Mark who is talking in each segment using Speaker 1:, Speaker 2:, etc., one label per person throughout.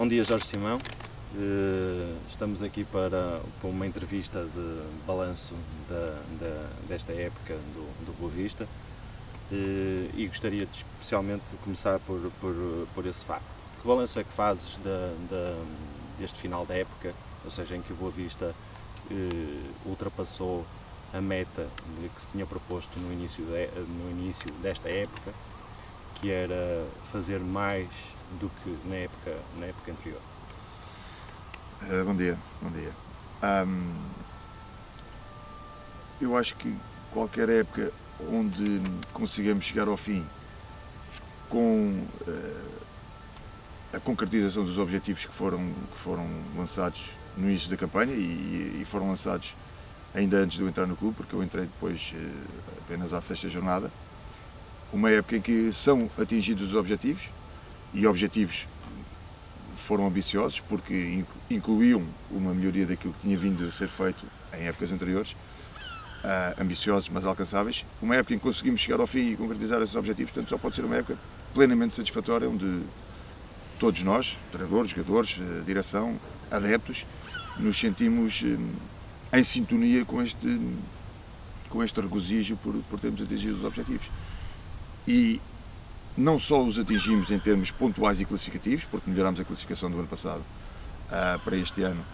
Speaker 1: Bom dia, Jorge Simão. Estamos aqui para uma entrevista de balanço desta época do Boa Vista e gostaria de especialmente começar por esse facto. Que balanço é que fazes deste final da época, ou seja, em que o Boa Vista ultrapassou a meta que se tinha proposto no início desta época, que era fazer mais do que na época anterior?
Speaker 2: Bom dia. Eu acho que qualquer época onde consigamos chegar ao fim com a concretização dos objetivos que foram lançados no início da campanha e foram lançados ainda antes de eu entrar no clube, porque eu entrei depois apenas à sexta jornada, uma época em que são atingidos os objetivos, e objetivos foram ambiciosos porque incluíam uma melhoria daquilo que tinha vindo a ser feito em épocas anteriores, ambiciosos mas alcançáveis. Uma época em que conseguimos chegar ao fim e concretizar esses objetivos, portanto só pode ser uma época plenamente satisfatória, onde todos nós, treinadores, jogadores, direção, adeptos, nos sentimos em sintonia com este regozijo por termos atingido os objetivos. E não só os atingimos em termos pontuais e classificativos, porque melhorámos a classificação do ano passado para este ano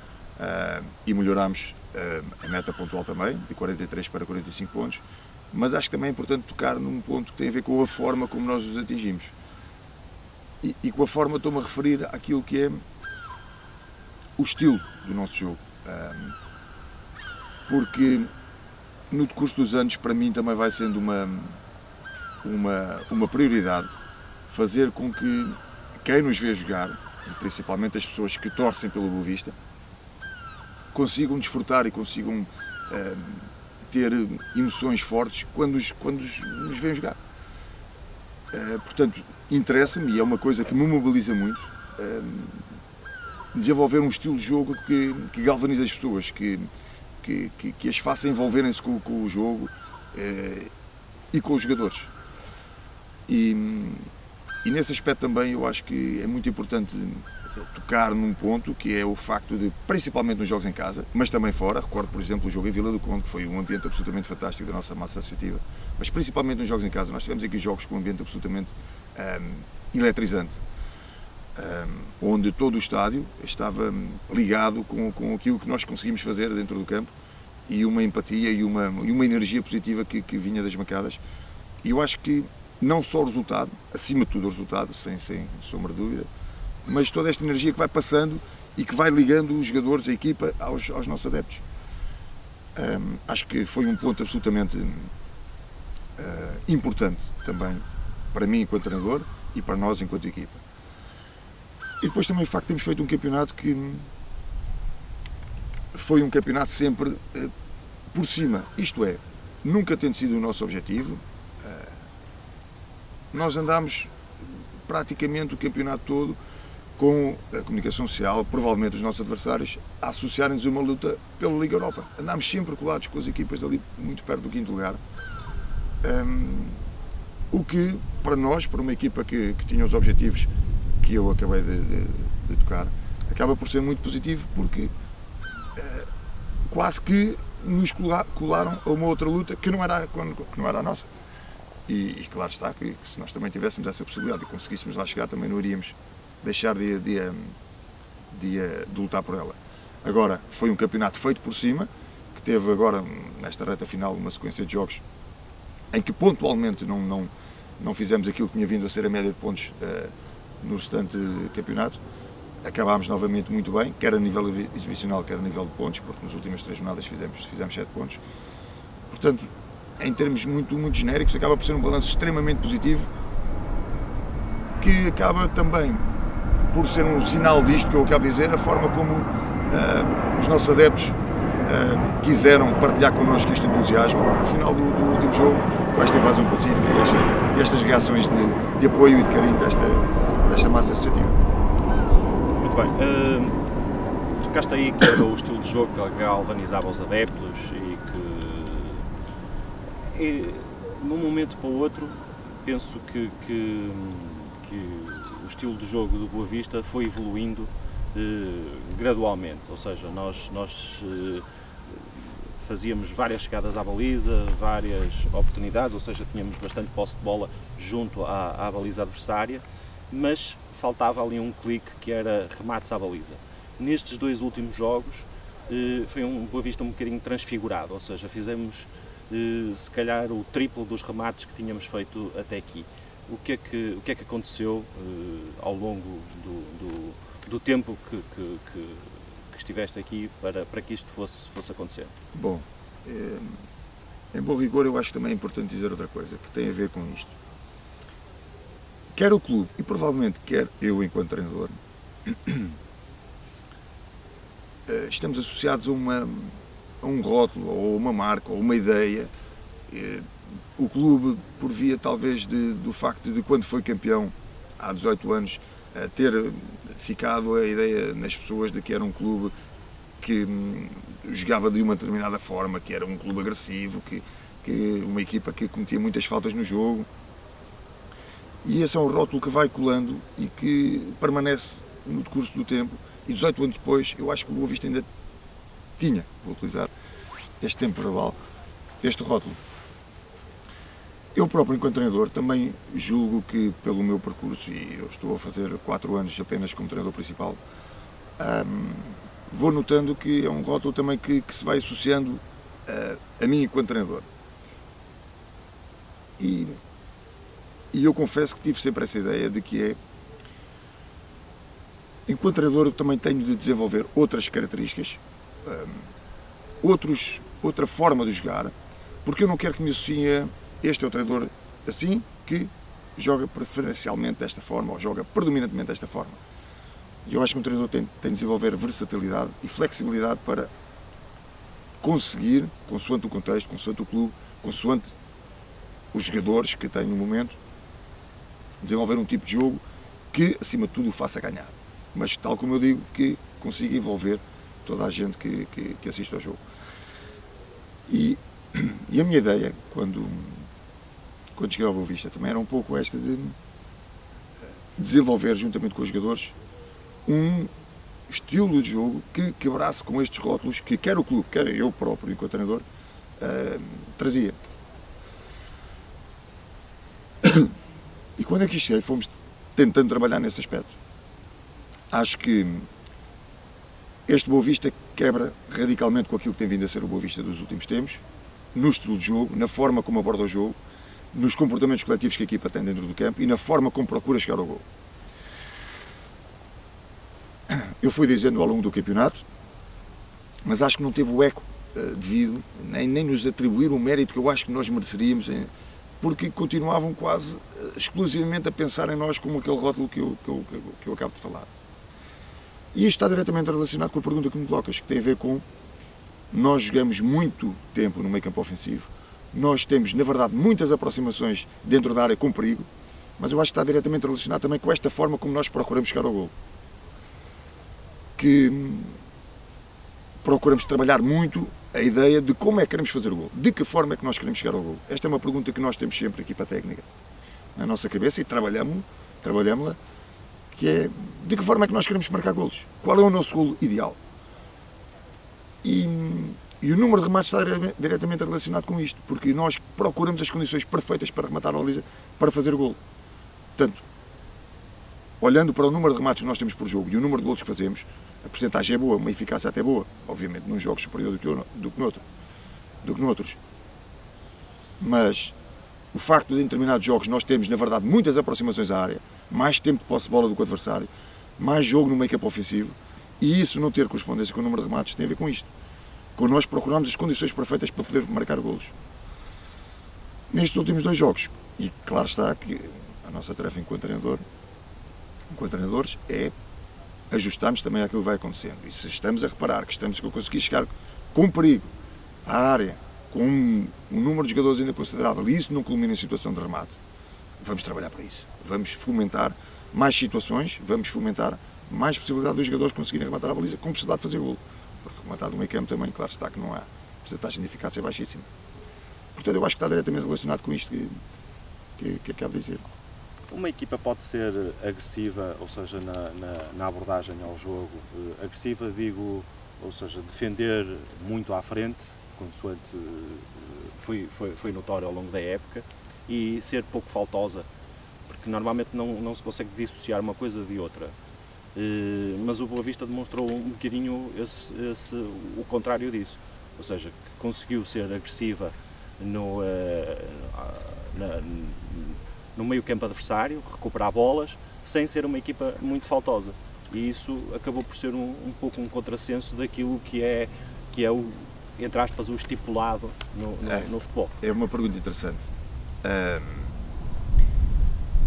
Speaker 2: e melhorámos a meta pontual também, de 43 para 45 pontos, mas acho que também é importante tocar num ponto que tem a ver com a forma como nós os atingimos. E com a forma estou-me a referir àquilo que é o estilo do nosso jogo. Porque no decurso dos anos, para mim, também vai sendo uma prioridade fazer com que quem nos vê jogar, e principalmente as pessoas que torcem pelo Boa Vista, consigam desfrutar e consigam ter emoções fortes quando nos veem jogar. Portanto, interessa-me, e é uma coisa que me mobiliza muito, desenvolver um estilo de jogo que galvanize as pessoas, que as faça envolverem-se com o jogo e com os jogadores. E nesse aspecto também eu acho que é muito importante tocar num ponto que é o facto de, principalmente nos jogos em casa, mas também fora, recordo por exemplo o jogo em Vila do Conde, que foi um ambiente absolutamente fantástico da nossa massa associativa, mas principalmente nos jogos em casa, nós tivemos aqui jogos com um ambiente absolutamente eletrizante, onde todo o estádio estava ligado com aquilo que nós conseguimos fazer dentro do campo, e uma empatia e uma energia positiva que vinha das bancadas. E eu acho que não só o resultado, acima de tudo o resultado, sem sombra de dúvida, mas toda esta energia que vai passando e que vai ligando os jogadores, a equipa, aos nossos adeptos. Acho que foi um ponto absolutamente importante também para mim enquanto treinador e para nós enquanto equipa. E depois também o facto de termos feito um campeonato que foi um campeonato sempre por cima, isto é, nunca tendo sido o nosso objetivo. Nós andámos praticamente o campeonato todo com a comunicação social, provavelmente os nossos adversários, a associarem-nos a uma luta pela Liga Europa. Andámos sempre colados com as equipas dali, muito perto do quinto lugar. O que, para nós, para uma equipa que tinha os objetivos que eu acabei de tocar, acaba por ser muito positivo, porque quase que nos colaram a uma outra luta que não era a nossa. E claro está que se nós também tivéssemos essa possibilidade e conseguíssemos lá chegar, também não iríamos deixar de lutar por ela. Agora, foi um campeonato feito por cima, que teve agora, nesta reta final, uma sequência de jogos em que pontualmente não fizemos aquilo que tinha vindo a ser a média de pontos no restante campeonato. Acabámos novamente muito bem, quer a nível exibicional, quer a nível de pontos, porque nas últimas 3 jornadas fizemos 7 pontos. Portanto, em termos muito genéricos, acaba por ser um balanço extremamente positivo, que acaba também por ser um sinal disto que eu acabo de dizer, a forma como os nossos adeptos quiseram partilhar connosco este entusiasmo no final do último jogo, com esta invasão pacífica e estas reações de apoio e de carinho desta massa associativa.
Speaker 1: Muito bem. Tocaste aí que era o estilo de jogo que galvanizava os adeptos e de um momento para o outro penso que estilo de jogo do Boa Vista foi evoluindo gradualmente, ou seja, nós fazíamos várias chegadas à baliza, várias oportunidades, ou seja, tínhamos bastante posse de bola junto à baliza adversária, mas faltava ali um clique que era remates à baliza. Nestes 2 últimos jogos foi um Boa Vista um bocadinho transfigurado, ou seja, fizemos se calhar o triplo dos remates que tínhamos feito até aqui. O que é que aconteceu ao longo do tempo que estiveste aqui para que isto fosse acontecer?
Speaker 2: Bom, em bom rigor, eu acho que também é importante dizer outra coisa que tem a ver com isto. Quer o clube e provavelmente quer eu enquanto treinador, estamos associados a um rótulo, ou uma marca, ou uma ideia. O clube, por via talvez do facto de quando foi campeão, há 18 anos, ter ficado a ideia nas pessoas de que era um clube que jogava de uma determinada forma, que era um clube agressivo, que uma equipa que cometia muitas faltas no jogo. E esse é um rótulo que vai colando e que permanece no decurso do tempo. E 18 anos depois, eu acho que o Boa Vista ainda tinha, vou utilizar este tempo verbal, este rótulo. Eu próprio, enquanto treinador, também julgo que, pelo meu percurso, e eu estou a fazer 4 anos apenas como treinador principal, vou notando que é um rótulo também que se vai associando a mim enquanto treinador. E eu confesso que tive sempre essa ideia de que enquanto treinador, eu também tenho de desenvolver outras características, outra forma de jogar, porque eu não quero que me associe este é o treinador assim, que joga preferencialmente desta forma, ou joga predominantemente desta forma. E eu acho que um treinador tem de desenvolver versatilidade e flexibilidade para conseguir, consoante o contexto, consoante o clube, consoante os jogadores que tem no momento, desenvolver um tipo de jogo que, acima de tudo, o faça ganhar. Mas, tal como eu digo, que consiga envolver toda a gente que assiste ao jogo. E a minha ideia, quando cheguei ao Boa Vista, também era um pouco esta de desenvolver, juntamente com os jogadores, um estilo de jogo que quebrasse com estes rótulos que quer o clube, quer eu próprio, enquanto treinador, trazia. E quando aqui cheguei, fomos tentando trabalhar nesse aspecto. Acho que este Boa Vista quebra radicalmente com aquilo que tem vindo a ser o Boa Vista dos últimos tempos, no estilo de jogo, na forma como aborda o jogo, nos comportamentos coletivos que a equipa tem dentro do campo e na forma como procura chegar ao gol. Eu fui dizendo ao longo do campeonato, mas acho que não teve o eco devido, nem nos atribuir o mérito que eu acho que nós mereceríamos, porque continuavam quase exclusivamente a pensar em nós como aquele rótulo que eu acabo de falar. E isto está diretamente relacionado com a pergunta que me colocas, que tem a ver com nós jogamos muito tempo no meio campo ofensivo, nós temos, na verdade, muitas aproximações dentro da área com perigo, mas eu acho que está diretamente relacionado também com esta forma como nós procuramos chegar ao golo. Que procuramos trabalhar muito a ideia de como é que queremos fazer o golo, de que forma é que nós queremos chegar ao golo. Esta é uma pergunta que nós temos sempre aqui para a técnica, na nossa cabeça, e trabalhamos-la, que é de que forma é que nós queremos marcar golos, qual é o nosso golo ideal. E o número de remates está diretamente relacionado com isto, porque nós procuramos as condições perfeitas para rematar a baliza, para fazer o golo. Portanto, olhando para o número de remates que nós temos por jogo e o número de golos que fazemos, a percentagem é boa, uma eficácia até boa, obviamente num jogo superior do que noutros. Mas o facto de em determinados jogos nós temos, na verdade, muitas aproximações à área, mais tempo de posse de bola do que o adversário, mais jogo no meio-campo ofensivo, e isso não ter correspondência com o número de remates tem a ver com isto. Com nós procuramos as condições perfeitas para poder marcar golos. Nestes últimos 2 jogos, e claro está que a nossa tarefa enquanto treinadores é ajustarmos também àquilo que vai acontecendo. E se estamos a reparar que estamos a conseguir chegar com perigo à área, com um número de jogadores ainda considerável, e isso não culmina em situação de remate, vamos trabalhar para isso. Vamos fomentar mais situações, vamos fomentar mais possibilidade dos jogadores conseguirem rematar a baliza com possibilidade de fazer golo. Porque rematar do meio campo também, claro está que não há percentagem de eficácia baixíssima. Portanto, eu acho que está diretamente relacionado com isto que acabo de dizer.
Speaker 1: Uma equipa pode ser agressiva, ou seja, na abordagem ao jogo. Agressiva, digo, ou seja, defender muito à frente, consoante foi notório ao longo da época, e ser pouco faltosa, porque normalmente não se consegue dissociar uma coisa de outra. Mas o Boa Vista demonstrou um bocadinho o contrário disso, ou seja, que conseguiu ser agressiva no meio campo adversário, recuperar bolas, sem ser uma equipa muito faltosa. E isso acabou por ser um pouco um contrassenso daquilo que é o, entre aspas, o estipulado no futebol.
Speaker 2: É uma pergunta interessante.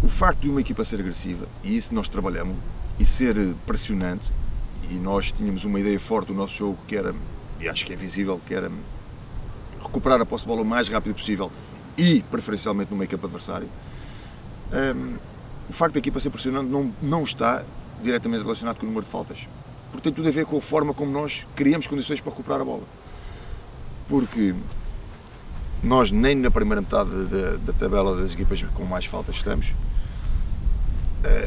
Speaker 2: O facto de uma equipa ser agressiva, e isso nós trabalhamos, e ser pressionante, e nós tínhamos uma ideia forte do nosso jogo que era, e acho que é visível, que era recuperar a posse de bola o mais rápido possível e preferencialmente no meio campo adversário. O facto da equipa ser pressionante não está diretamente relacionado com o número de faltas, porque tem tudo a ver com a forma como nós criamos condições para recuperar a bola. Porque nós nem na primeira metade da tabela das equipas com mais faltas estamos.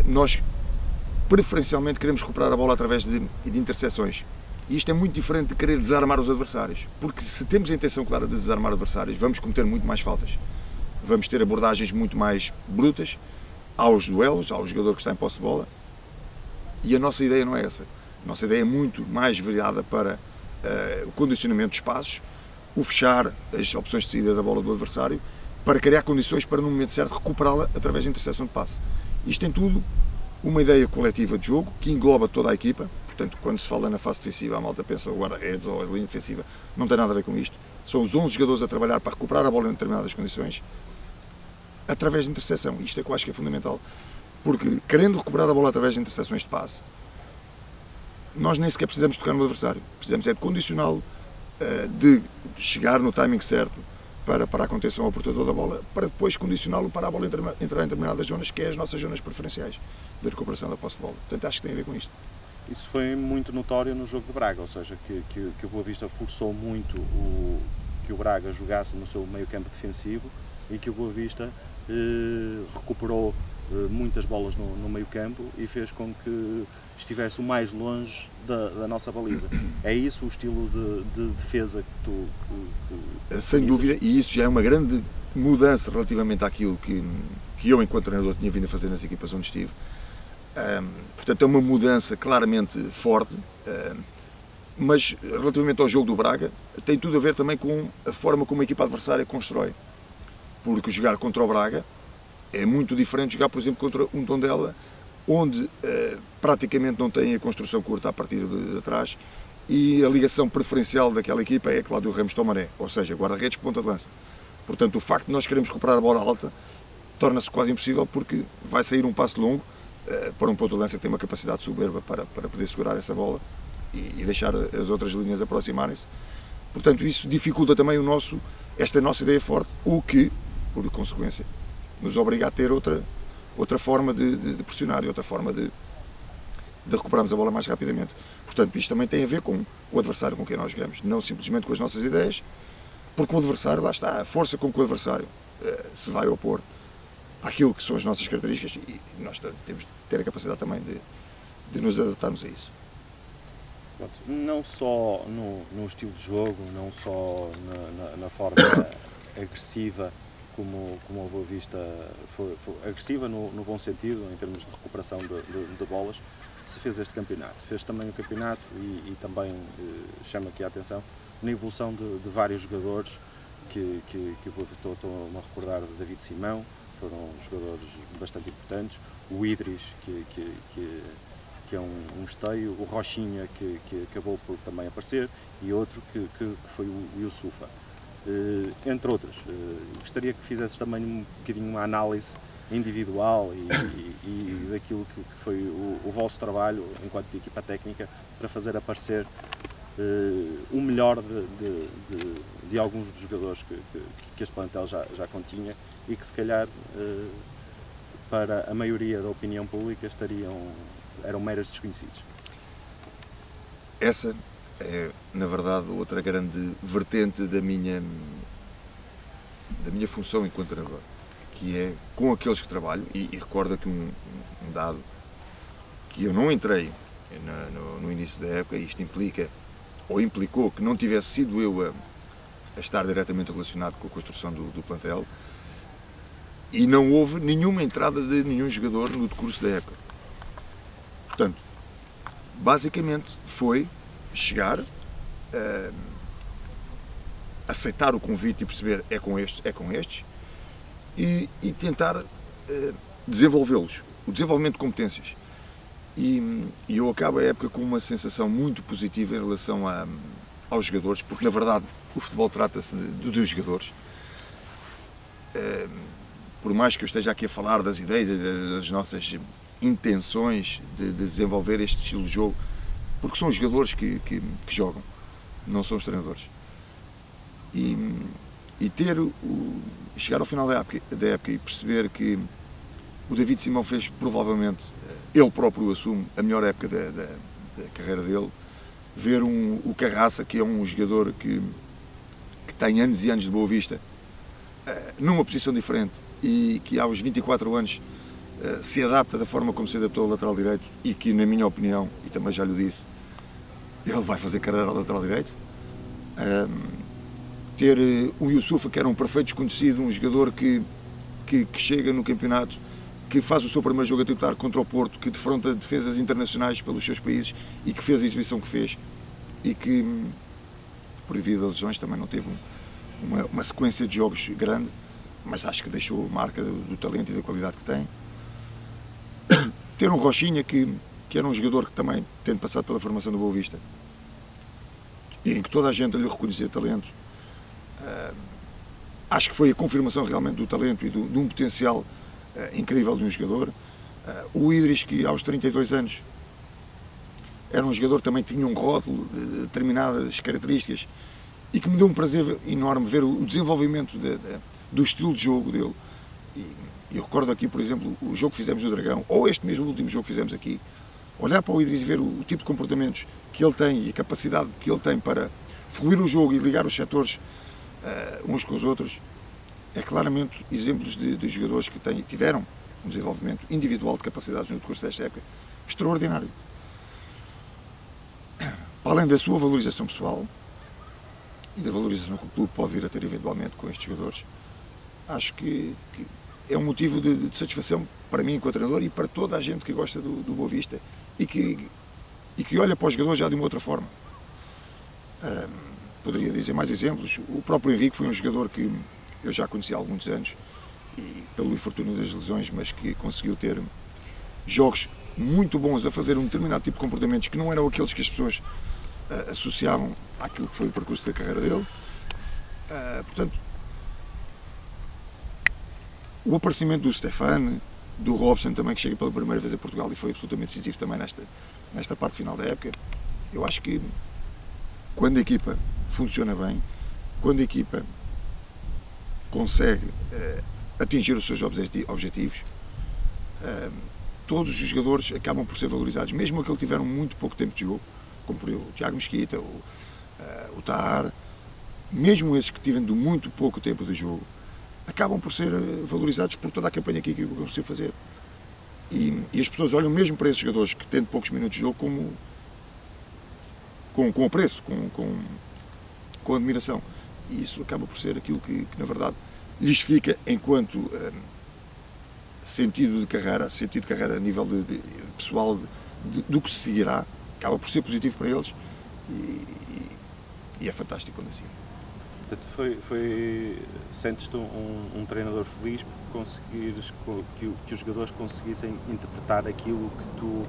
Speaker 2: Nós preferencialmente queremos recuperar a bola através de interseções. E isto é muito diferente de querer desarmar os adversários, porque se temos a intenção clara de desarmar adversários, vamos cometer muito mais faltas. Vamos ter abordagens muito mais brutas aos duelos, ao jogador que está em posse de bola, e a nossa ideia não é essa. A nossa ideia é muito mais virada para o condicionamento de espaços, o fechar as opções de saída da bola do adversário, para criar condições para, no momento certo, recuperá-la através da interseção de passe. Isto tem tudo uma ideia coletiva de jogo que engloba toda a equipa. Portanto, quando se fala na fase defensiva, a malta pensa o guarda-redes ou a linha defensiva, não tem nada a ver com isto. São os 11 jogadores a trabalhar para recuperar a bola em determinadas condições, através de interseção. Isto é que eu acho que é fundamental, porque querendo recuperar a bola através de interseções de passe, nós nem sequer precisamos tocar no adversário, precisamos é de condicioná-lo, de chegar no timing certo para a contenção ao portador da bola, para depois condicioná-lo para a bola entrar em determinadas zonas, que é as nossas zonas preferenciais de recuperação da posse de bola. Portanto, acho que tem a ver com isto.
Speaker 1: Isso foi muito notório no jogo de Braga, ou seja, que o Boa Vista forçou muito que o Braga jogasse no seu meio campo defensivo e que o Boa Vista recuperou muitas bolas no meio campo e fez com que estivesse o mais longe da nossa baliza. É isso o estilo de defesa que tu
Speaker 2: sem dúvida, e isso já é uma grande mudança relativamente àquilo que eu, enquanto treinador, tinha vindo a fazer nas equipas onde estive. Portanto, é uma mudança claramente forte, mas relativamente ao jogo do Braga, tem tudo a ver também com a forma como a equipa adversária constrói. Porque jogar contra o Braga é muito diferente de jogar, por exemplo, contra um Tondela, onde praticamente não tem a construção curta a partir de trás e a ligação preferencial daquela equipa é Cláudio Ramos Tomaré, ou seja, guarda-redes com ponta de lança. Portanto, o facto de nós queremos recuperar a bola alta torna-se quase impossível, porque vai sair um passo longo para um ponto de lança que tem uma capacidade soberba para poder segurar essa bola e deixar as outras linhas aproximarem-se. Portanto, isso dificulta também esta nossa ideia forte, o que, por consequência, nos obriga a ter outra forma de pressionar e outra forma de recuperarmos a bola mais rapidamente. Portanto, isto também tem a ver com o adversário com quem nós jogamos, não simplesmente com as nossas ideias, porque o adversário, lá está, a força com que o adversário se vai opor àquilo que são as nossas características, e nós temos de ter a capacidade também de nos adaptarmos a isso.
Speaker 1: Não só no estilo de jogo, não só na forma agressiva como a Boa Vista foi agressiva no bom sentido, em termos de recuperação de bolas, se fez este campeonato. Fez também o campeonato e também chama aqui a atenção na evolução de vários jogadores que estou-me a recordar de David Simão, foram jogadores bastante importantes, o Idris, que é um esteio, o Rochinha, que acabou por também aparecer, e outro que foi o Yusufa, entre outros. Gostaria que fizesses também um bocadinho uma análise individual e daquilo que foi o vosso trabalho enquanto equipa técnica para fazer aparecer o melhor de alguns dos jogadores que este plantel já continha e que se calhar para a maioria da opinião pública eram meros desconhecidos.
Speaker 2: Essa é, na verdade, outra grande vertente da minha função enquanto treinador, que é com aqueles que trabalho, e recordo aqui um dado, que eu não entrei no início da época, e isto implica, ou implicou, que não tivesse sido eu a estar diretamente relacionado com a construção do plantel, e não houve nenhuma entrada de nenhum jogador no decurso da época. Portanto, basicamente foi chegar, aceitar o convite e perceber é com estes, e tentar desenvolvê-los, o desenvolvimento de competências. E eu acabo a época com uma sensação muito positiva em relação aos jogadores, porque na verdade o futebol trata-se dos jogadores. Por mais que eu esteja aqui a falar das ideias, das nossas intenções de desenvolver este estilo de jogo, porque são os jogadores que jogam, não são os treinadores. E chegar ao final da época e perceber que o David Simão fez, provavelmente, ele próprio assume a melhor época da carreira dele, ver o Carraça, que é um jogador que tem anos e anos de Boa Vista, numa posição diferente, e que aos 24 anos se adapta da forma como se adaptou ao lateral direito, e que, na minha opinião, e também já lhe disse, ele vai fazer carreira ao lateral direito. Ter o Youssoufa, que era um perfeito desconhecido, um jogador que chega no campeonato, que faz o seu primeiro jogo a titular contra o Porto, que defronta defesas internacionais pelos seus países e que fez a exibição que fez, e que, por devido a lesões, também não teve uma sequência de jogos grande, mas acho que deixou marca do talento e da qualidade que tem. Ter um Rochinha, que era um jogador que também, tendo passado pela formação do Boa Vista, e em que toda a gente lhe reconhecia talento, acho que foi a confirmação realmente do talento e de um potencial incrível de um jogador. O Idris, que aos 32 anos era um jogador que também tinha um rótulo de determinadas características, e que me deu um prazer enorme ver o desenvolvimento do estilo de jogo dele. E eu recordo aqui, por exemplo, o jogo que fizemos no Dragão, ou este mesmo último jogo que fizemos aqui, olhar para o Idris e ver o tipo de comportamentos que ele tem e a capacidade que ele tem para fluir o jogo e ligar os setores uns com os outros, é claramente exemplos de jogadores que tiveram um desenvolvimento individual de capacidades no decurso desta época extraordinário. Para além da sua valorização pessoal e da valorização que o clube pode vir a ter eventualmente com estes jogadores, acho que é um motivo de satisfação para mim enquanto treinador e para toda a gente que gosta do Boa Vista e que olha para os jogadores já de uma outra forma. Poderia dizer mais exemplos. O próprio Henrique foi um jogador que eu já conheci há alguns anos, e pelo infortúnio das lesões, mas que conseguiu ter jogos muito bons a fazer um determinado tipo de comportamentos que não eram aqueles que as pessoas associavam àquilo que foi o percurso da carreira dele. Portanto, o aparecimento do Stefan, do Robson também, que chega pela primeira vez a Portugal e foi absolutamente decisivo também nesta parte final da época. Eu acho que quando a equipa funciona bem, quando a equipa consegue atingir os seus objetivos, todos os jogadores acabam por ser valorizados, mesmo aqueles que tiveram muito pouco tempo de jogo, como por exemplo o Tiago Mesquita, o Tahar, mesmo esses que tiveram muito pouco tempo de jogo, acabam por ser valorizados por toda a campanha que a equipa conseguiu fazer. E as pessoas olham mesmo para esses jogadores que têm poucos minutos de jogo com apreço, com admiração. E isso acaba por ser aquilo que na verdade, lhes fica enquanto sentido de carreira a nível de pessoal do que se seguirá, acaba por ser positivo para eles e é fantástico quando assim.
Speaker 1: Portanto, sentes-te um treinador feliz por conseguires que os jogadores conseguissem interpretar aquilo que tu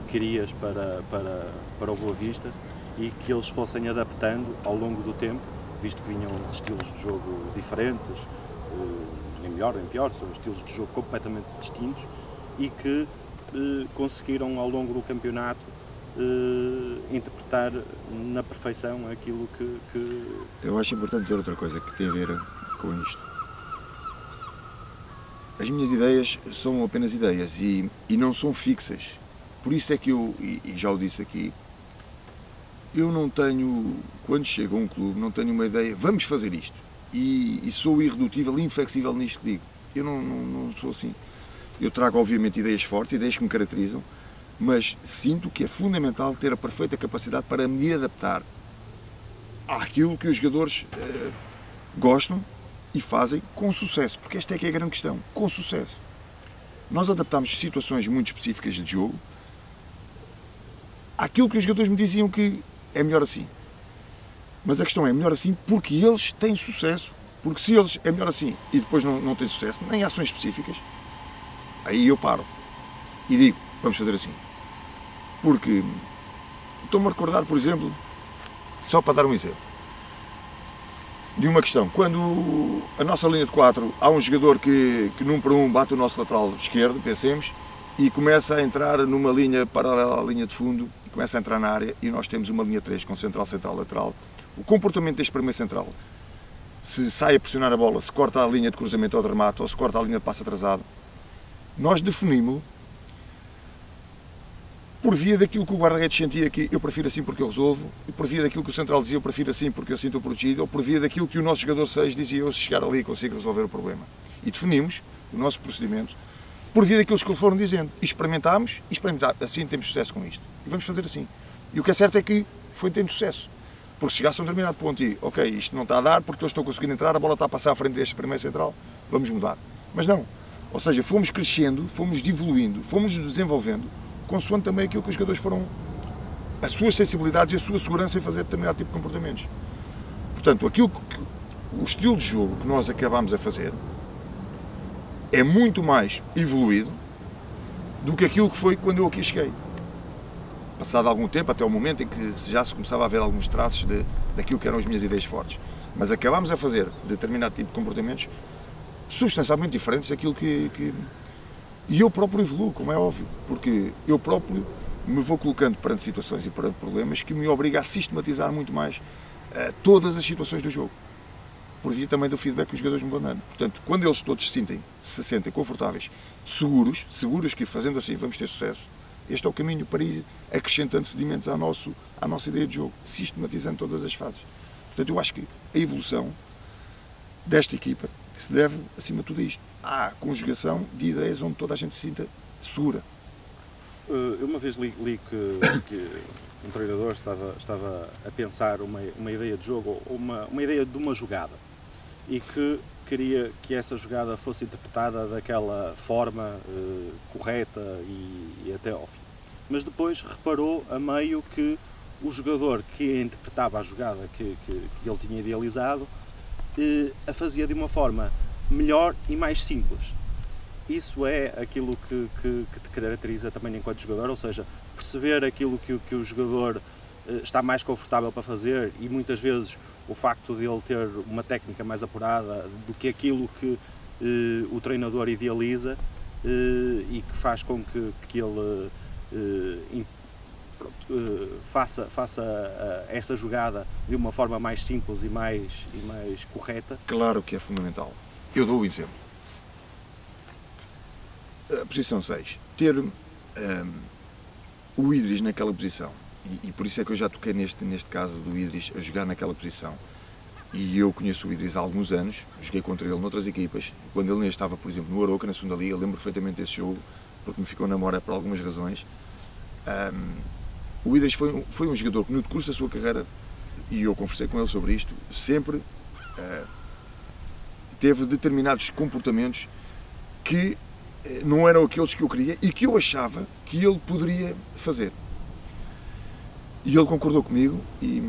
Speaker 1: querias para o Boa Vista e que eles fossem adaptando ao longo do tempo, visto que vinham de estilos de jogo diferentes, nem melhor nem pior, são estilos de jogo completamente distintos e que conseguiram ao longo do campeonato interpretar na perfeição aquilo que...
Speaker 2: Eu acho importante dizer outra coisa que tem a ver com isto. As minhas ideias são apenas ideias e não são fixas. Por isso é que eu, e já o disse aqui, eu não tenho, quando chego a um clube, não tenho uma ideia, vamos fazer isto. e sou irredutível e inflexível nisto que digo. Eu não sou assim. Eu trago, obviamente, ideias fortes, ideias que me caracterizam, mas sinto que é fundamental ter a perfeita capacidade para me adaptar àquilo que os jogadores gostam e fazem com sucesso, porque esta é que é a grande questão, com sucesso. Nós adaptamos situações muito específicas de jogo àquilo que os jogadores me diziam que é melhor assim. Mas a questão é melhor assim porque eles têm sucesso. Porque se eles é melhor assim e depois não têm sucesso, nem ações específicas, aí eu paro e digo, vamos fazer assim. Porque estou-me a recordar, por exemplo, só para dar um exemplo, de uma questão. Quando a nossa linha de 4, há um jogador que num para um bate o nosso lateral esquerdo, pensemos, e começa a entrar numa linha paralela à linha de fundo, e começa a entrar na área, e nós temos uma linha 3 com central, central, lateral. O comportamento deste primeiro central, se sai a pressionar a bola, se corta a linha de cruzamento ou de remate, ou se corta a linha de passe atrasado, nós definimos-lo por via daquilo que o guarda-redes sentia que eu prefiro assim porque eu resolvo, e por via daquilo que o central dizia eu prefiro assim porque eu sinto protegido, ou por via daquilo que o nosso jogador 6 dizia eu se chegar ali consigo resolver o problema. E definimos o nosso procedimento por via daquilo que eles foram dizendo. E experimentámos, assim temos sucesso com isto. E vamos fazer assim. E o que é certo é que foi tendo sucesso. Porque se chegasse a um determinado ponto e, ok, isto não está a dar porque eles estão conseguindo entrar, a bola está a passar à frente deste primeiro central, vamos mudar. Mas não. Ou seja, fomos crescendo, fomos evoluindo, fomos desenvolvendo, consoante também aquilo que os jogadores foram, as suas sensibilidades e a sua segurança em fazer determinado tipo de comportamentos. Portanto, o estilo de jogo que nós acabamos a fazer é muito mais evoluído do que aquilo que foi quando eu aqui cheguei. Passado algum tempo, até o momento em que já se começava a ver alguns traços daquilo que eram as minhas ideias fortes. Mas acabámos a fazer determinado tipo de comportamentos substancialmente diferentes daquilo que... E eu próprio evoluo, como é óbvio, porque eu próprio me vou colocando perante situações e perante problemas que me obriga a sistematizar muito mais todas as situações do jogo. Por via também do feedback que os jogadores me vão dando. Portanto, quando eles todos se sentem confortáveis, seguros que fazendo assim vamos ter sucesso, este é o caminho para ir acrescentando sedimentos à nossa ideia de jogo, sistematizando todas as fases. Portanto, eu acho que a evolução desta equipa se deve, acima de tudo, a isto. À conjugação de ideias onde toda a gente se sinta segura.
Speaker 1: Eu uma vez li que um treinador estava a pensar uma ideia de jogo, ou uma ideia de uma jogada, e que queria que essa jogada fosse interpretada daquela forma correta e até ao fim. Mas depois reparou a meio que o jogador que interpretava a jogada que ele tinha idealizado a fazia de uma forma melhor e mais simples. Isso é aquilo que te caracteriza também enquanto jogador, ou seja, perceber aquilo que o jogador está mais confortável para fazer, e muitas vezes o facto de ele ter uma técnica mais apurada do que aquilo que o treinador idealiza e que faz com que ele faça essa jogada de uma forma mais simples e mais correta.
Speaker 2: Claro que é fundamental. Eu dou o exemplo. A posição 6. Ter o Idris naquela posição, e por isso é que eu já toquei neste caso do Idris a jogar naquela posição, e eu conheço o Idris há alguns anos, joguei contra ele noutras equipas, quando ele ainda estava, por exemplo, no Arouca, na segunda liga, lembro perfeitamente desse jogo, porque me ficou na memória por algumas razões. O Idris foi um jogador que no decurso da sua carreira, e eu conversei com ele sobre isto, sempre teve determinados comportamentos que não eram aqueles que eu queria e que eu achava que ele poderia fazer. E ele concordou comigo e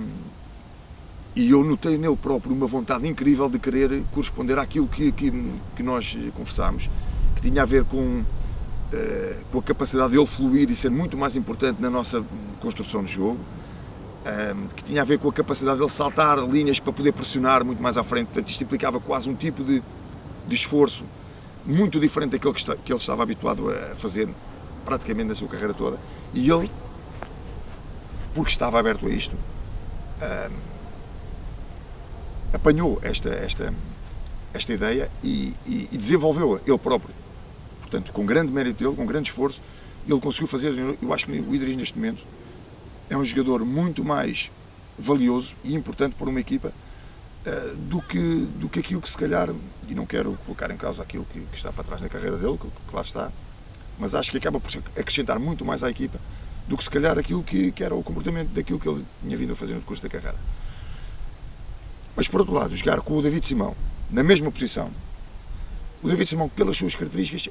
Speaker 2: eu notei nele próprio uma vontade incrível de querer corresponder àquilo que nós conversámos, que tinha a ver com a capacidade dele fluir e ser muito mais importante na nossa construção de jogo, que tinha a ver com a capacidade dele saltar linhas para poder pressionar muito mais à frente. Portanto, isto implicava quase um tipo de esforço muito diferente daquele que ele estava habituado a fazer praticamente na sua carreira toda. E ele, porque estava aberto a isto, apanhou esta ideia e desenvolveu-a ele próprio. Portanto, com grande mérito dele, com grande esforço, ele conseguiu fazer. Eu acho que o Idris neste momento é um jogador muito mais valioso e importante para uma equipa do que aquilo que se calhar, e não quero colocar em causa aquilo que está para trás na carreira dele, que claro está, mas acho que acaba por acrescentar muito mais à equipa do que se calhar aquilo que era o comportamento daquilo que ele tinha vindo a fazer no decurso da carreira. Mas por outro lado, jogar com o David Simão na mesma posição, o David Simão, pelas suas características,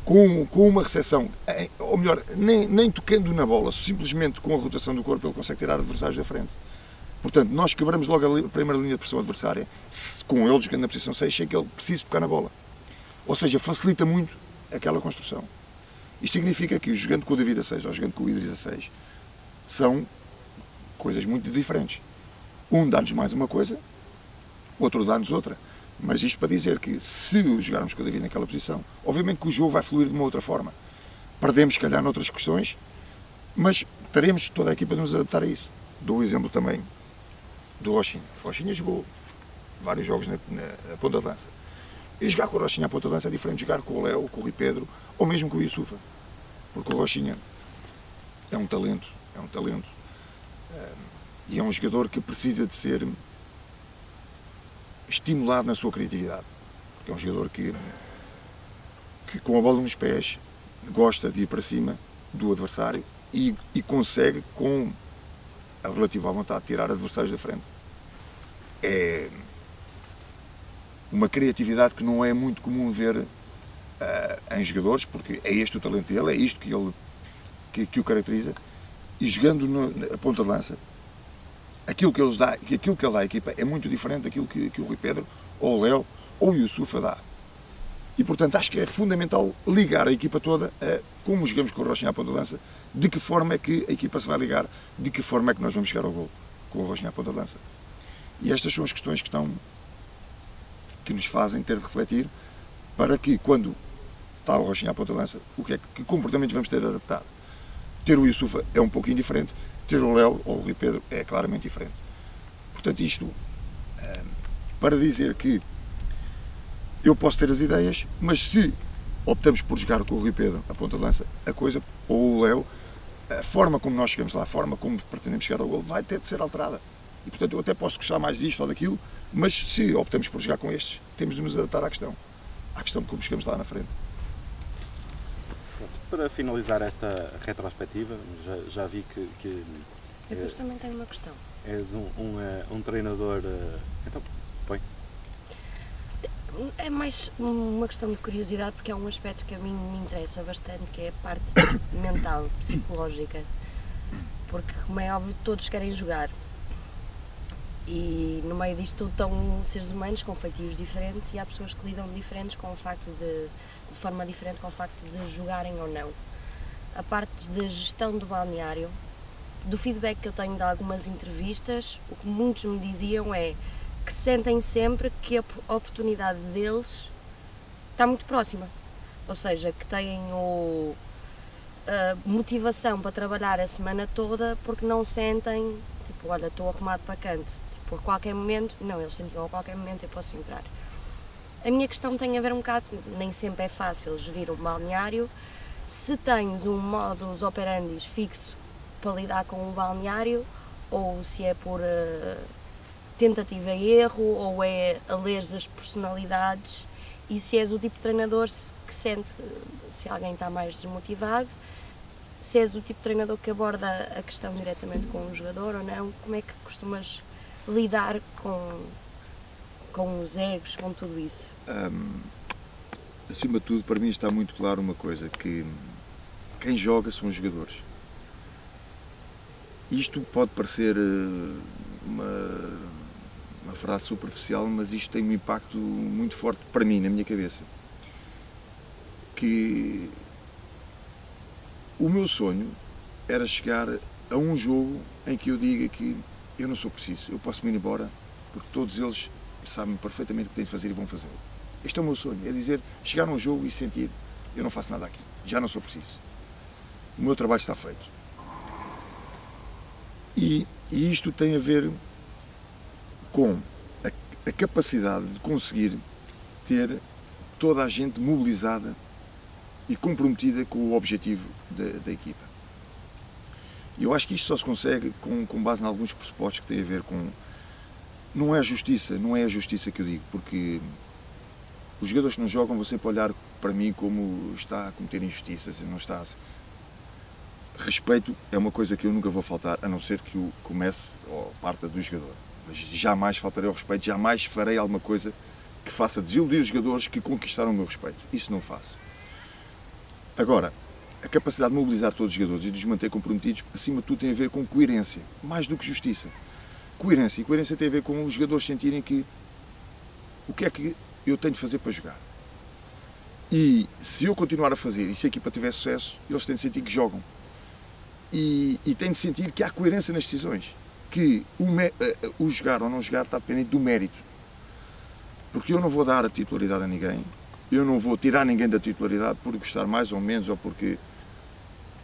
Speaker 2: com uma recepção, ou melhor, nem tocando na bola, simplesmente com a rotação do corpo ele consegue tirar adversários da frente. Portanto, nós quebramos logo a primeira linha de pressão adversária, com ele jogando na posição 6, sem que ele precise tocar na bola. Ou seja, facilita muito aquela construção. Isto significa que jogando com o David a 6 ou jogando com o Idris a 6 são coisas muito diferentes. Um dá-nos mais uma coisa, outro dá-nos outra. Mas isto para dizer que se jogarmos com o David naquela posição, obviamente que o jogo vai fluir de uma outra forma. Perdemos, se calhar, noutras questões, mas teremos toda a equipa de nos adaptar a isso. Dou o exemplo também do Rochinha. O Rochinha jogou vários jogos na ponta de lança. E jogar com o Rochinha à ponta de lança é diferente de jogar com o Léo, com o Rui Pedro, ou mesmo com o Yusufa. Porque o Rochinha é um talento, e é um jogador que precisa de ser estimulado na sua criatividade. Porque é um jogador que com a bola nos pés gosta de ir para cima do adversário e consegue, com a relativa vontade, tirar adversários da frente. É uma criatividade que não é muito comum ver em jogadores, porque é este o talento dele, é isto que o caracteriza. E jogando a ponta de lança, aquilo que ele dá à equipa é muito diferente daquilo que o Rui Pedro, ou o Léo, ou o Yusufa dá. E, portanto, acho que é fundamental ligar a equipa toda a como jogamos com o Rochinha à ponta de lança, de que forma é que a equipa se vai ligar, de que forma é que nós vamos chegar ao gol com o Rochinha à ponta de lança. E estas são as questões que nos fazem ter de refletir para que, quando está o Rochinha à ponta de lança, que comportamentos vamos ter de adaptar. Ter o Yusufa é um pouquinho diferente, ter o Léo ou o Rui Pedro é claramente diferente. Portanto, isto para dizer que eu posso ter as ideias, mas se optamos por jogar com o Rui Pedro a ponta de lança, a coisa, ou o Léo, a forma como nós chegamos lá, a forma como pretendemos chegar ao gol, vai ter de ser alterada. E, portanto, eu até posso gostar mais disto ou daquilo, mas se optamos por jogar com estes, temos de nos adaptar à questão de como chegamos lá na frente.
Speaker 1: Para finalizar esta retrospectiva, já vi que
Speaker 3: depois também tenho uma questão.
Speaker 1: És um treinador. Então, põe.
Speaker 3: É mais uma questão de curiosidade, porque é um aspecto que a mim me interessa bastante, que é a parte mental, psicológica. Porque, como é óbvio, todos querem jogar. E no meio disto estão seres humanos com feitios diferentes e há pessoas que lidam diferentes com o facto de forma diferente com o facto de jogarem ou não. A parte da gestão do balneário, do feedback que eu tenho de algumas entrevistas, o que muitos me diziam é que sentem sempre que a oportunidade deles está muito próxima. Ou seja, que têm a motivação para trabalhar a semana toda porque não sentem, tipo, olha, estou arrumado para canto. Tipo, a qualquer momento, não, eles sentiam a qualquer momento eu posso entrar. A minha questão tem a ver um bocado, nem sempre é fácil gerir um balneário. Se tens um modus operandi fixo para lidar com um balneário, ou se é por tentativa e erro, ou é a ler as personalidades, e se és o tipo de treinador que sente se alguém está mais desmotivado, se és o tipo de treinador que aborda a questão diretamente com o jogador ou não, como é que costumas lidar com os egos, com tudo isso?
Speaker 2: Acima de tudo, para mim está muito claro uma coisa, que quem joga são os jogadores. Isto pode parecer uma frase superficial, mas isto tem um impacto muito forte para mim, na minha cabeça. Que o meu sonho era chegar a um jogo em que eu diga que eu não sou preciso, eu posso me ir embora, porque todos eles sabem perfeitamente o que têm de fazer e vão fazê-lo. Este é o meu sonho, é dizer, chegar a um jogo e sentir, eu não faço nada aqui, já não sou preciso. O meu trabalho está feito. E isto tem a ver com a capacidade de conseguir ter toda a gente mobilizada e comprometida com o objetivo da equipa. E eu acho que isto só se consegue com base em alguns pressupostos que têm a ver com... Não é a justiça que eu digo, porque os jogadores que não jogam vão sempre olhar para mim como está a cometer injustiças, e não está a... Respeito é uma coisa que eu nunca vou faltar, a não ser que o comece ou parta do jogador. Mas jamais faltarei ao respeito, jamais farei alguma coisa que faça desiludir os jogadores que conquistaram o meu respeito. Isso não faço. Agora, a capacidade de mobilizar todos os jogadores e de os manter comprometidos, acima de tudo, tem a ver com coerência, mais do que justiça. Coerência. E coerência tem a ver com os jogadores sentirem que o que é que eu tenho de fazer para jogar. E se eu continuar a fazer e se a equipa tiver sucesso, eles têm de sentir que jogam. E têm de sentir que há coerência nas decisões. Que o jogar ou não jogar está dependente do mérito. Porque eu não vou dar a titularidade a ninguém, eu não vou tirar ninguém da titularidade por gostar mais ou menos, ou porque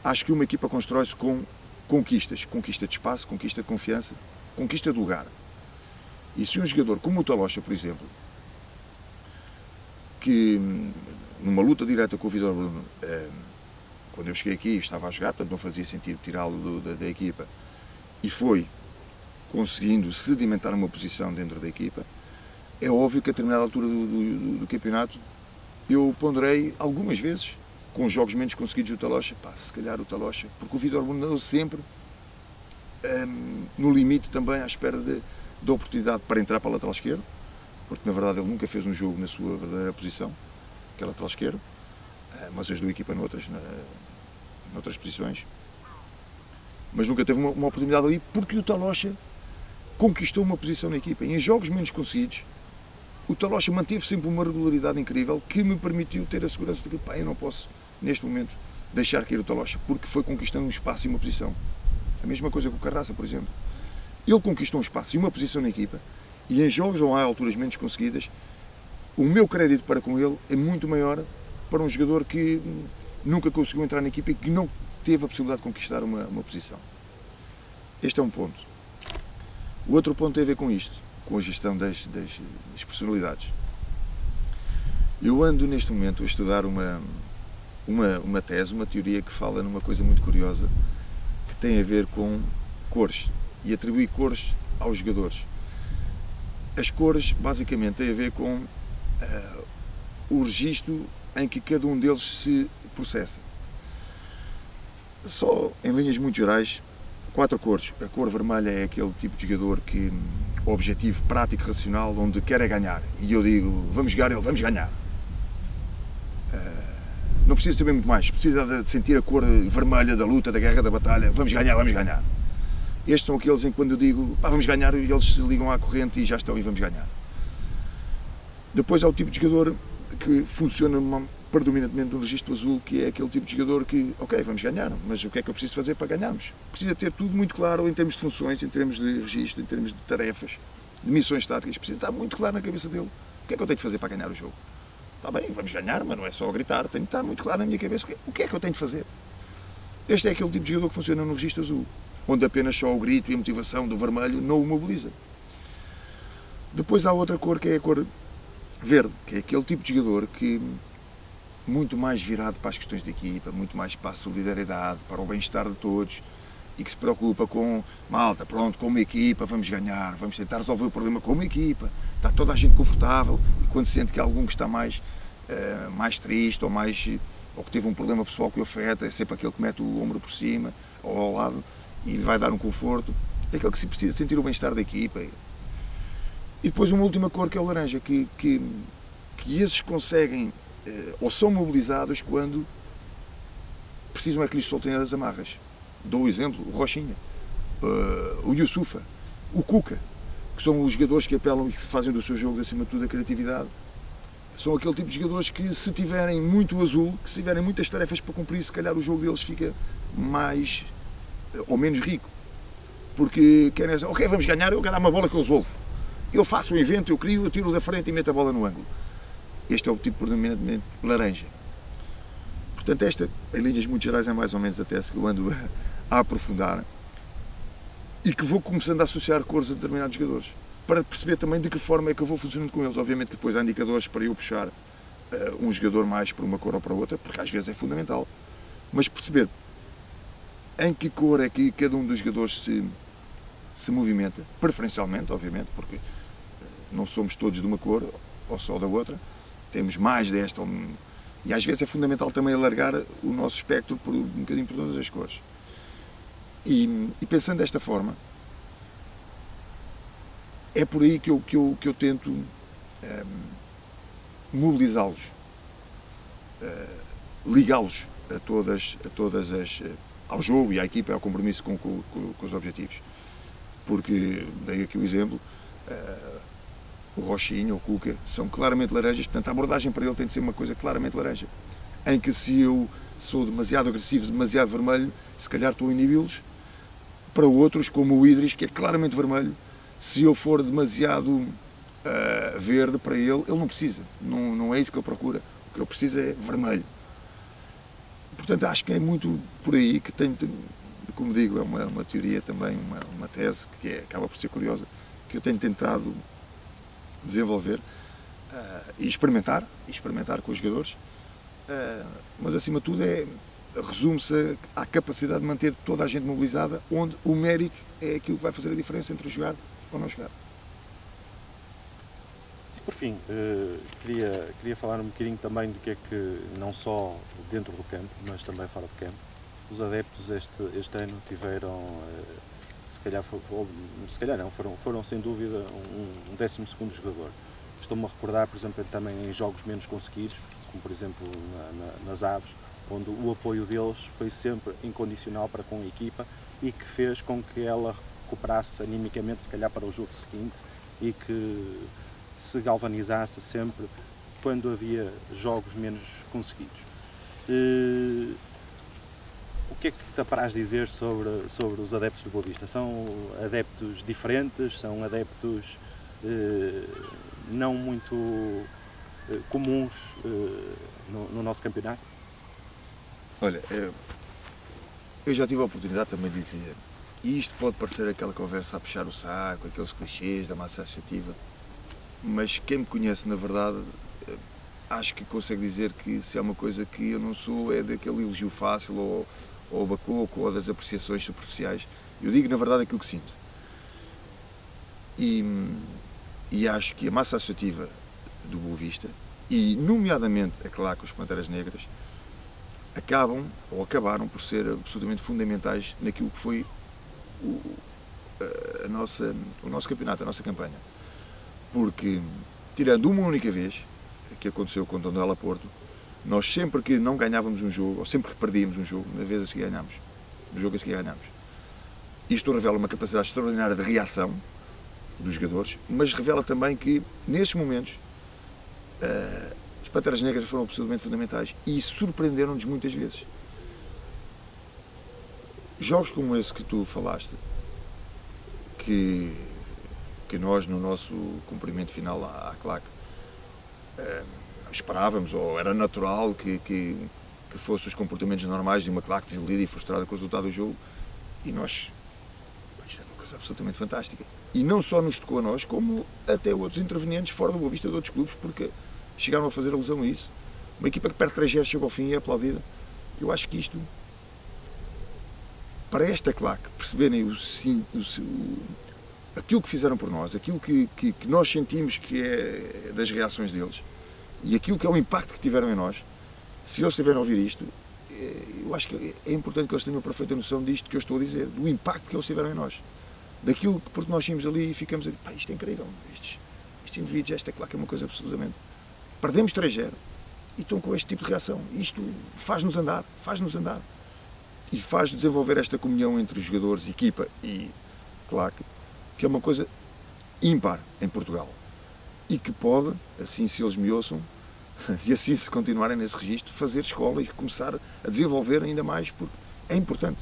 Speaker 2: acho que uma equipa constrói-se com conquistas. Conquista de espaço, conquista de confiança, conquista de lugar. E se um jogador como o Talocha, por exemplo, que numa luta direta com o Vítor Bruno, quando eu cheguei aqui estava a jogar, portanto não fazia sentido tirá-lo da equipa, e foi conseguindo sedimentar uma posição dentro da equipa, é óbvio que a determinada altura do campeonato eu ponderei algumas vezes, com jogos menos conseguidos do Talocha, se calhar o Talocha, porque o Vítor Bruno andou sempre no limite também à espera da oportunidade para entrar para a lateral esquerda, porque na verdade ele nunca fez um jogo na sua verdadeira posição, que é a lateral esquerda, mas ajudou a equipa noutras posições, mas nunca teve uma oportunidade ali, porque o Talocha conquistou uma posição na equipa. E em jogos menos conseguidos, o Talocha manteve sempre uma regularidade incrível que me permitiu ter a segurança de que eu não posso, neste momento, deixar cair o Talocha, porque foi conquistando um espaço e uma posição. A mesma coisa com o Carraça, por exemplo. Ele conquistou um espaço e uma posição na equipa, e em jogos onde há alturas menos conseguidas, o meu crédito para com ele é muito maior para um jogador que nunca conseguiu entrar na equipa e que não teve a possibilidade de conquistar uma posição. Este é um ponto. O outro ponto tem a ver com isto, com a gestão das personalidades. Eu ando neste momento a estudar uma tese, uma teoria que fala numa coisa muito curiosa, que tem a ver com cores, e atribuir cores aos jogadores. As cores basicamente têm a ver com o registro em que cada um deles se processa. Só em linhas muito gerais, 4 cores. A cor vermelha é aquele tipo de jogador que, objetivo, prático, racional, onde quer é ganhar. E eu digo, vamos jogar, ele, vamos ganhar. Não precisa saber muito mais, precisa de sentir a cor vermelha da luta, da guerra, da batalha, vamos ganhar, vamos ganhar. Estes são aqueles em que quando eu digo, vamos ganhar, eles se ligam à corrente e já estão e vamos ganhar. Depois há o tipo de jogador que funciona predominantemente no registro azul, que é aquele tipo de jogador que, ok, vamos ganhar, mas o que é que eu preciso fazer para ganharmos? Precisa ter tudo muito claro em termos de funções, em termos de registro, em termos de tarefas, de missões táticas, precisa estar muito claro na cabeça dele. O que é que eu tenho de fazer para ganhar o jogo? Está bem, vamos ganhar, mas não é só gritar, tem de estar muito claro na minha cabeça o que é que eu tenho de fazer. Este é aquele tipo de jogador que funciona no registro azul, onde apenas só o grito e a motivação do vermelho não o mobiliza. Depois há outra cor, que é a cor verde, que é aquele tipo de jogador que muito mais virado para as questões de equipa, muito mais para a solidariedade, para o bem-estar de todos, e que se preocupa com, malta, pronto, como equipa, vamos ganhar, vamos tentar resolver o problema como equipa, está toda a gente confortável, e quando sente que há algum que está mais triste, ou que teve um problema pessoal que o afeta, é sempre aquele que mete o ombro por cima, ou ao lado, e lhe vai dar um conforto, é aquele que se precisa sentir o bem-estar da equipa. E depois uma última cor, que é o laranja, que esses conseguem, ou são mobilizados quando precisam é que lhes soltem as amarras. Dou o exemplo, o Rochinha, o Yusufa, o Cuca, que são os jogadores que apelam e que fazem do seu jogo, acima de tudo, a criatividade. São aquele tipo de jogadores que, se tiverem muito azul, que se tiverem muitas tarefas para cumprir, se calhar o jogo deles fica mais ou menos rico. Porque querem dizer, ok, vamos ganhar, eu quero dar uma bola que eu resolvo. Eu faço um evento, eu crio, eu tiro da frente e meto a bola no ângulo. Este é o tipo predominantemente laranja. Portanto, esta, em linhas muito gerais, é mais ou menos a tese que eu ando a aprofundar e que vou começando a associar cores a determinados jogadores, para perceber também de que forma é que eu vou funcionando com eles. Obviamente que depois há indicadores para eu puxar um jogador mais para uma cor ou para outra, porque às vezes é fundamental, mas perceber em que cor é que cada um dos jogadores se movimenta, preferencialmente, obviamente, porque não somos todos de uma cor ou só da outra, temos mais desta, e às vezes é fundamental também alargar o nosso espectro um bocadinho por todas as cores. E pensando desta forma, é por aí que eu tento mobilizá-los, ligá-los ao jogo e à equipa, ao compromisso com os objetivos. Porque, dei aqui o exemplo, o Rochinha, o Cuca, são claramente laranjas, portanto a abordagem para ele tem de ser uma coisa claramente laranja. Em que se eu sou demasiado agressivo, demasiado vermelho, se calhar estou a inibi-los. Para outros, como o Idris, que é claramente vermelho, se eu for demasiado verde para ele não precisa, não é isso que ele procura. O que ele precisa é vermelho. Portanto, acho que é muito por aí que tem, como digo, é uma teoria também, uma tese que acaba por ser curiosa, que eu tenho tentado desenvolver e experimentar com os jogadores, mas acima de tudo resume-se à capacidade de manter toda a gente mobilizada, onde o mérito é aquilo que vai fazer a diferença entre jogar ou não jogar.
Speaker 1: Por fim, queria falar um bocadinho também do que é que, não só dentro do campo, mas também fora do campo, os adeptos este ano tiveram, foram sem dúvida um 12º jogador. Estou-me a recordar, por exemplo, também em jogos menos conseguidos, como por exemplo nas Aves, onde o apoio deles foi sempre incondicional para com a equipa e que fez com que ela recuperasse animicamente, se calhar, para o jogo seguinte e que se galvanizasse sempre quando havia jogos menos conseguidos. O que é que te apraz dizer sobre os adeptos do Boa Vista? São adeptos diferentes? São adeptos não muito comuns no nosso campeonato?
Speaker 2: Olha, eu já tive a oportunidade também de dizer, e isto pode parecer aquela conversa a puxar o saco, aqueles clichês da massa associativa, mas quem me conhece, na verdade, acho que consegue dizer que se há uma coisa que eu não sou é daquele elogio fácil ou bacoco ou das apreciações superficiais. Eu digo, na verdade, aquilo que sinto. E acho que a massa associativa do Boa Vista, e nomeadamente a CLAC, os Panteras Negras, acabaram por ser absolutamente fundamentais naquilo que foi o nosso campeonato, a nossa campanha. Porque, tirando uma única vez, que aconteceu com o Tondela Porto, nós sempre que não ganhávamos um jogo, ou sempre que perdíamos um jogo, na vez a seguir ganhámos, no jogo a seguir ganhámos. Isto revela uma capacidade extraordinária de reação dos jogadores, mas revela também que, nesses momentos, as Panteras Negras foram absolutamente fundamentais e surpreenderam-nos muitas vezes. Jogos como esse que tu falaste, que nós, no nosso cumprimento final à CLAC, esperávamos, ou era natural que fossem os comportamentos normais de uma CLAC desiludida e frustrada com o resultado do jogo, e nós, isto é uma coisa absolutamente fantástica. E não só nos tocou a nós, como até outros intervenientes fora do Boa Vista de outros clubes, porque chegaram a fazer alusão a isso. Uma equipa que perde 3-0 chega ao fim e é aplaudida. Eu acho que isto, para esta CLAC perceberem aquilo que fizeram por nós, aquilo que nós sentimos que é das reações deles e aquilo que é o impacto que tiveram em nós, se eles estiverem a ouvir isto, eu acho que é importante que eles tenham a perfeita noção disto que eu estou a dizer, do impacto que eles tiveram em nós, daquilo que, porque nós saímos ali e ficamos a dizer, pá, isto é incrível, estes indivíduos, esta CLAC é uma coisa absolutamente... Perdemos 3-0 e estão com este tipo de reação. Isto faz-nos andar e faz desenvolver esta comunhão entre os jogadores, equipa e CLAC, que é uma coisa ímpar em Portugal e que pode, assim se eles me ouçam e assim se continuarem nesse registro, fazer escola e começar a desenvolver ainda mais, porque é importante.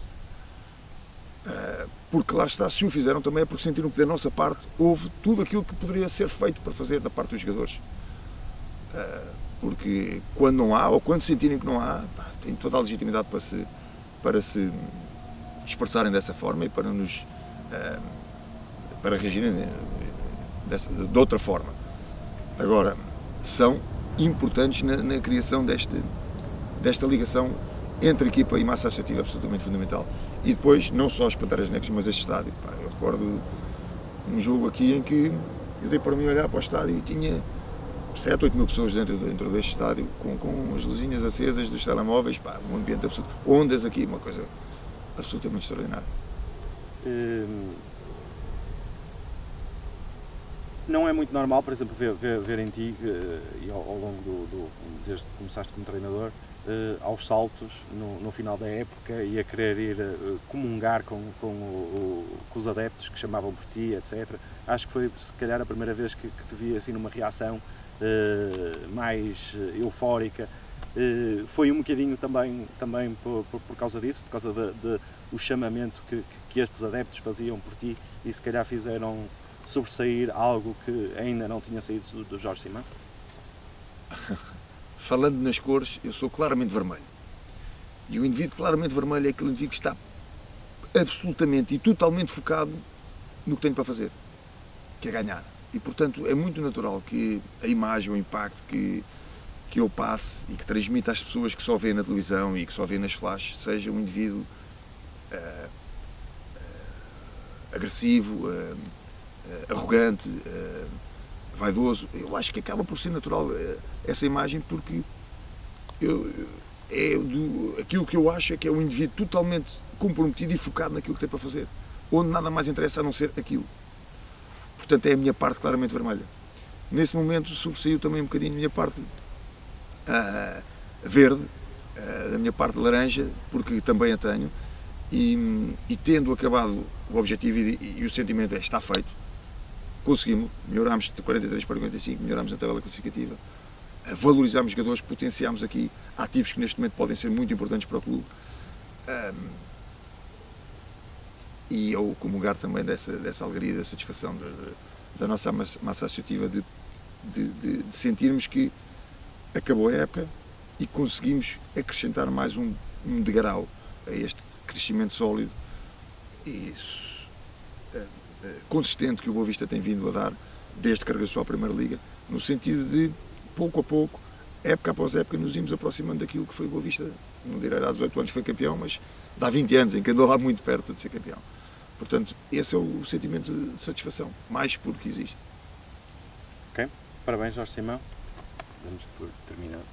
Speaker 2: Porque lá está, se o fizeram também é porque sentiram que da nossa parte houve tudo aquilo que poderia ser feito para fazer da parte dos jogadores. Porque quando não há, ou quando sentirem que não há, têm toda a legitimidade para se expressarem dessa forma e para reagirem de outra forma. Agora, são importantes na criação desta ligação entre equipa e massa associativa, absolutamente fundamental. E depois, não só as Panteras Negras, mas este estádio. Pá, eu recordo um jogo aqui em que eu dei para mim olhar para o estádio e tinha 7, 8 mil pessoas dentro deste estádio, com as luzinhas acesas dos telemóveis, pá, um ambiente absoluto. Ondas aqui, uma coisa absolutamente extraordinária.
Speaker 1: Não é muito normal, por exemplo, ver em ti, e ao longo desde que começaste como treinador, aos saltos no final da época e a querer ir comungar com os adeptos que chamavam por ti, etc. Acho que foi, se calhar, a primeira vez que te vi assim numa reação mais eufórica. Foi um bocadinho também por causa disso, por causa do chamamento que estes adeptos faziam por ti e se calhar fizeram sobressair algo que ainda não tinha saído do Jorge Simão?
Speaker 2: Falando nas cores, eu sou claramente vermelho. E o indivíduo claramente vermelho é aquele indivíduo que está absolutamente e totalmente focado no que tem para fazer, que é ganhar. E, portanto, é muito natural que a imagem, o impacto que eu passe e que transmita às pessoas que só vêem na televisão e que só vêem nas flashes, seja um indivíduo agressivo, arrogante, vaidoso. Eu acho que acaba por ser natural essa imagem, porque aquilo que eu acho é que é um indivíduo totalmente comprometido e focado naquilo que tem para fazer, onde nada mais interessa a não ser aquilo. Portanto, é a minha parte claramente vermelha. Nesse momento sobressaiu também um bocadinho a minha parte verde, da minha parte laranja, porque também a tenho, e tendo acabado o objetivo e o sentimento está feito, conseguimos, melhorámos de 43 para 45, melhorámos na tabela classificativa, valorizámos jogadores, potenciámos aqui ativos que neste momento podem ser muito importantes para o clube, e eu comungar também dessa alegria, da satisfação da nossa massa associativa de sentirmos que acabou a época e conseguimos acrescentar mais um degrau a este crescimento sólido e consistente que o Boa Vista tem vindo a dar desde que regressou à Primeira Liga, no sentido de, pouco a pouco, época após época, nos íamos aproximando daquilo que foi o Boa Vista. Não direi há 18 anos foi campeão, mas há 20 anos em que andou lá muito perto de ser campeão. Portanto, esse é o sentimento de satisfação, mais puro que existe.
Speaker 1: Ok, parabéns, Jorge Simão. Damos por terminado.